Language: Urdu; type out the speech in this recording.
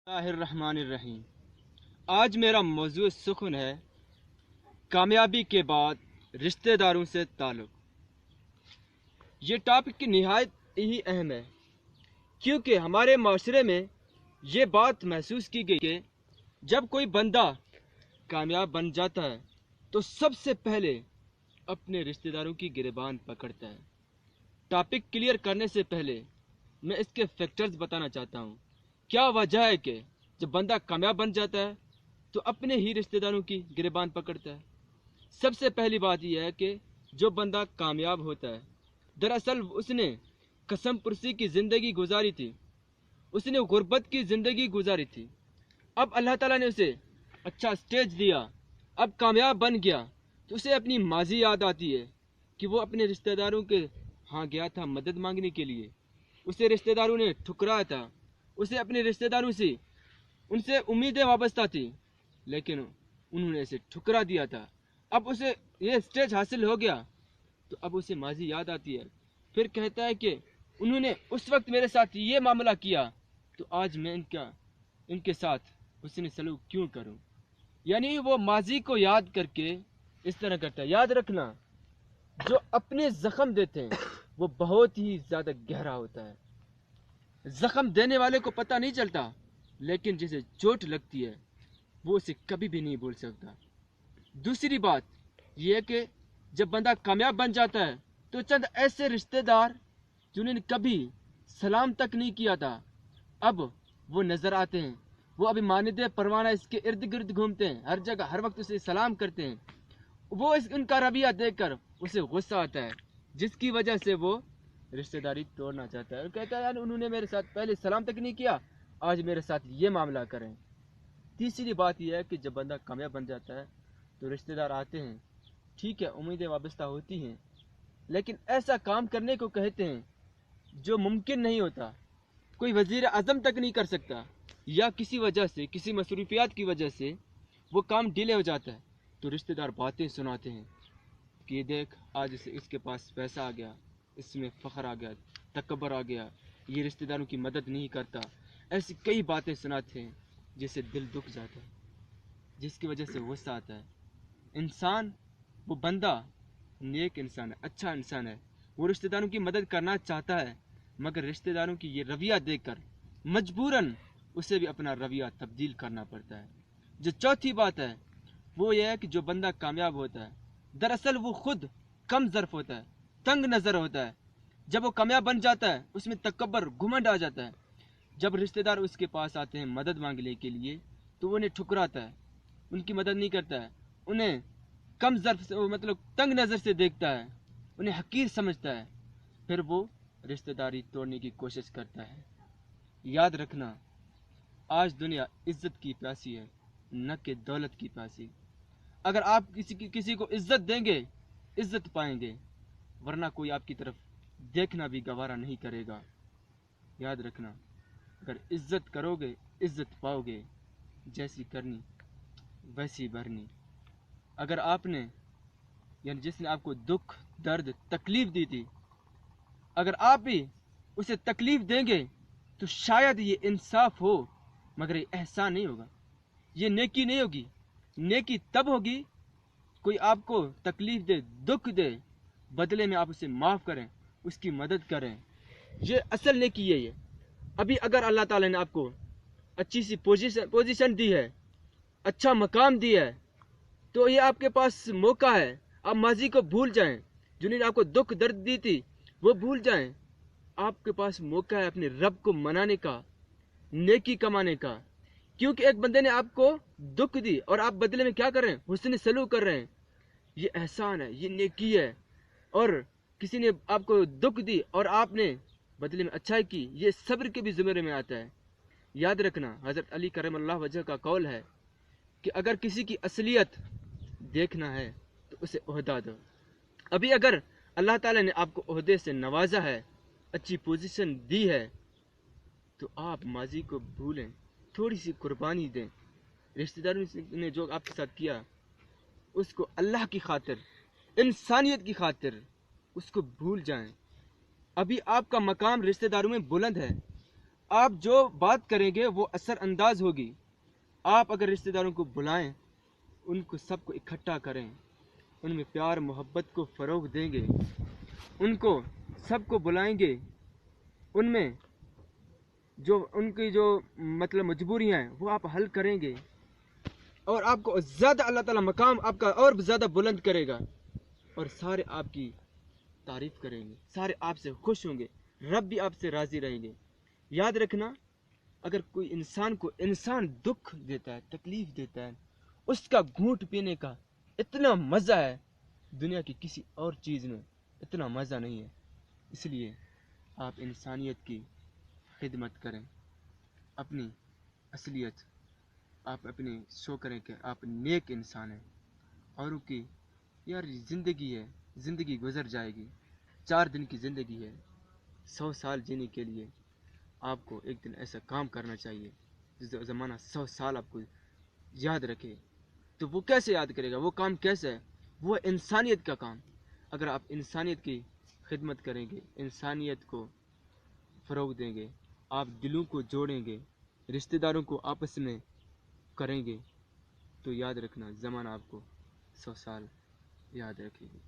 اللہ الرحمن الرحیم۔ آج میرا موضوع سخن ہے کامیابی کے بعد رشتہ داروں سے تعلق۔ یہ ٹاپک نہایت ہی اہم ہے کیونکہ ہمارے معاشرے میں یہ بات محسوس کی گئی کہ جب کوئی بندہ کامیاب بن جاتا ہے تو سب سے پہلے اپنے رشتہ داروں کی گریبان پکڑتا ہے۔ ٹاپک کلیئر کرنے سے پہلے میں اس کے فیکٹرز بتانا چاہتا ہوں۔ کیا وجہ ہے کہ جب بندہ کامیاب بن جاتا ہے تو اپنے ہی رشتہ داروں کی گریبان پکڑتا ہے؟ سب سے پہلی بات یہ ہے کہ جو بندہ کامیاب ہوتا ہے دراصل اس نے قسم پرسی کی زندگی گزاری تھی، اس نے غربت کی زندگی گزاری تھی۔ اب اللہ تعالیٰ نے اسے اچھا سٹیج دیا، اب کامیاب بن گیا تو اسے اپنی ماضی یاد آتی ہے کہ وہ اپنے رشتہ داروں کے ہاں گیا تھا مدد مانگنے کے لیے، اسے رشتہ داروں نے ٹھکرایا تھا، اسے اپنے رشتہ داروں سے ان سے امیدیں وابستہ تھیں لیکن انہوں نے اسے ٹھکرا دیا تھا۔ اب اسے یہ سٹیج حاصل ہو گیا تو اب اسے ماضی یاد آتی ہے، پھر کہتا ہے کہ انہوں نے اس وقت میرے ساتھ یہ معاملہ کیا تو آج میں ان کے ساتھ حسن سلوک کیوں کروں؟ یعنی وہ ماضی کو یاد کر کے اس طرح کرتا ہے۔ یاد رکھنا، جو اپنے زخم دیتے ہیں وہ بہت ہی زیادہ گہرا ہوتا ہے۔ زخم دینے والے کو پتہ نہیں چلتا لیکن جسے چوٹ لگتی ہے وہ اسے کبھی بھی نہیں بھول سکتا۔ دوسری بات یہ ہے کہ جب بندہ کامیاب بن جاتا ہے تو چند ایسے رشتہ دار جنہوں نے کبھی سلام تک نہیں کیا تھا اب وہ نظر آتے ہیں، وہ ابھی مانند پروانہ اس کے ارد گرد گھومتے ہیں، ہر جگہ ہر وقت اسے سلام کرتے ہیں۔ وہ ان کا رویہ دیکھ کر اسے غصہ آتا ہے جس کی وجہ سے وہ رشتہ داری توڑنا چاہتا ہے اور کہتا ہے یار انہوں نے میرے ساتھ پہلے سلام تک نہیں کیا، آج میرے ساتھ یہ معاملہ کریں۔ تیسری بات یہ ہے کہ جب بندہ کامیاب بن جاتا ہے تو رشتہ دار آتے ہیں، ٹھیک ہے امیدیں وابستہ ہوتی ہیں لیکن ایسا کام کرنے کو کہتے ہیں جو ممکن نہیں ہوتا، کوئی وزیر اعظم تک نہیں کر سکتا، یا کسی وجہ سے کسی مصروفیات کی وجہ سے وہ کام ڈیلے ہو جاتا ہے تو رشتہ دار باتیں سناتے ہیں کہ یہ دیکھ آج اس کے پاس پیسہ آ گیا، اس میں فخر آ گیا، تکبر آ گیا، یہ رشتہ داروں کی مدد نہیں کرتا۔ ایسی کئی باتیں سناتے ہیں جس سے دل دکھ جاتا ہے، جس کی وجہ سے غصہ آتا ہے۔ انسان، وہ بندہ نیک انسان ہے، اچھا انسان ہے، وہ رشتہ داروں کی مدد کرنا چاہتا ہے مگر رشتہ داروں کی یہ رویہ دیکھ کر مجبوراً اسے بھی اپنا رویہ تبدیل کرنا پڑتا ہے۔ جو چوتھی بات ہے وہ یہ ہے کہ جو بندہ کامیاب ہوتا ہے دراصل وہ خود کم ظرف ہوتا ہے، تنگ نظر ہوتا ہے۔ جب وہ کامیاب بن جاتا ہے اس میں تکبر، گھمنڈ آ جاتا ہے۔ جب رشتہ دار اس کے پاس آتے ہیں مدد مانگنے کے لیے تو وہ انہیں ٹھکراتا ہے، ان کی مدد نہیں کرتا ہے، انہیں کم ظرف سے مطلب تنگ نظر سے دیکھتا ہے، انہیں حقیر سمجھتا ہے، پھر وہ رشتہ داری توڑنے کی کوشش کرتا ہے۔ یاد رکھنا، آج دنیا عزت کی پیاسی ہے نہ کہ دولت کی پیاسی۔ اگر آپ کسی کو عزت دیں گے عزت پائیں گے، ورنہ کوئی آپ کی طرف دیکھنا بھی گوارا نہیں کرے گا۔ یاد رکھنا، اگر عزت کرو گے عزت پاؤ گے، جیسی کرنی ویسی بھرنی۔ اگر آپ نے یعنی جس نے آپ کو دکھ، درد، تکلیف دی تھی، اگر آپ بھی اسے تکلیف دیں گے تو شاید یہ انصاف ہو مگر یہ احسان نہیں ہوگا، یہ نیکی نہیں ہوگی۔ نیکی تب ہوگی کوئی آپ کو تکلیف دے، دکھ دے، بدلے میں آپ اسے معاف کریں، اس کی مدد کریں، یہ اصل نیکی یہی ہے۔ ابھی اگر اللہ تعالیٰ نے آپ کو اچھی سی پوزیشن دی ہے، اچھا مقام دیا ہے تو یہ آپ کے پاس موقع ہے، آپ ماضی کو بھول جائیں، جنہوں نے آپ کو دکھ درد دی تھی وہ بھول جائیں۔ آپ کے پاس موقع ہے اپنے رب کو منانے کا، نیکی کمانے کا، کیونکہ ایک بندے نے آپ کو دکھ دی اور آپ بدلے میں کیا کر رہے ہیں؟ حسن سلوک کر رہے ہیں، یہ احسان ہے، یہ نیکی ہے۔ اور کسی نے آپ کو دکھ دی اور آپ نے بدلے میں اچھائی کی، یہ صبر کے بھی زمرے میں آتا ہے۔ یاد رکھنا، حضرت علی کرم اللہ وجہ کا قول ہے کہ اگر کسی کی اصلیت دیکھنا ہے تو اسے عہدہ دو۔ ابھی اگر اللہ تعالیٰ نے آپ کو عہدے سے نوازا ہے، اچھی پوزیشن دی ہے، تو آپ ماضی کو بھولیں، تھوڑی سی قربانی دیں۔ رشتہ داروں نے جو آپ کے ساتھ کیا اس کو اللہ کی خاطر، انسانیت کی خاطر اس کو بھول جائیں۔ ابھی آپ کا مقام رشتہ داروں میں بلند ہے، آپ جو بات کریں گے وہ اثر انداز ہوگی۔ آپ اگر رشتہ داروں کو بلائیں، ان کو سب کو اکٹھا کریں، ان میں پیار محبت کو فروغ دیں گے، ان کو سب کو بلائیں گے، ان میں جو ان کی جو مطلب مجبوریاں ہیں وہ آپ حل کریں گے، اور آپ کو زیادہ اللہ تعالیٰ مقام آپ کا اور زیادہ بلند کرے گا، اور سارے آپ کی تعریف کریں گے، سارے آپ سے خوش ہوں گے، رب بھی آپ سے راضی رہیں گے۔ یاد رکھنا، اگر کوئی انسان کو انسان دکھ دیتا ہے، تکلیف دیتا ہے، اس کا گھونٹ پینے کا اتنا مزہ ہے، دنیا کی کسی اور چیز میں اتنا مزہ نہیں ہے۔ اس لیے آپ انسانیت کی خدمت کریں، اپنی اصلیت آپ اپنی شو کریں کہ آپ نیک انسان ہیں، اوروں کی یار زندگی ہے، زندگی گزر جائے گی، 4 دن کی زندگی ہے، 100 سال جینے کے لیے آپ کو ایک دن ایسا کام کرنا چاہیے جس زمانہ 100 سال آپ کو یاد رکھے۔ تو وہ کیسے یاد کرے گا؟ وہ کام کیسے ہے؟ وہ انسانیت کا کام۔ اگر آپ انسانیت کی خدمت کریں گے، انسانیت کو فروغ دیں گے، آپ دلوں کو جوڑیں گے، رشتہ داروں کو آپس میں کریں گے، تو یاد رکھنا زمانہ آپ کو 100 سال یاد رکھے گی۔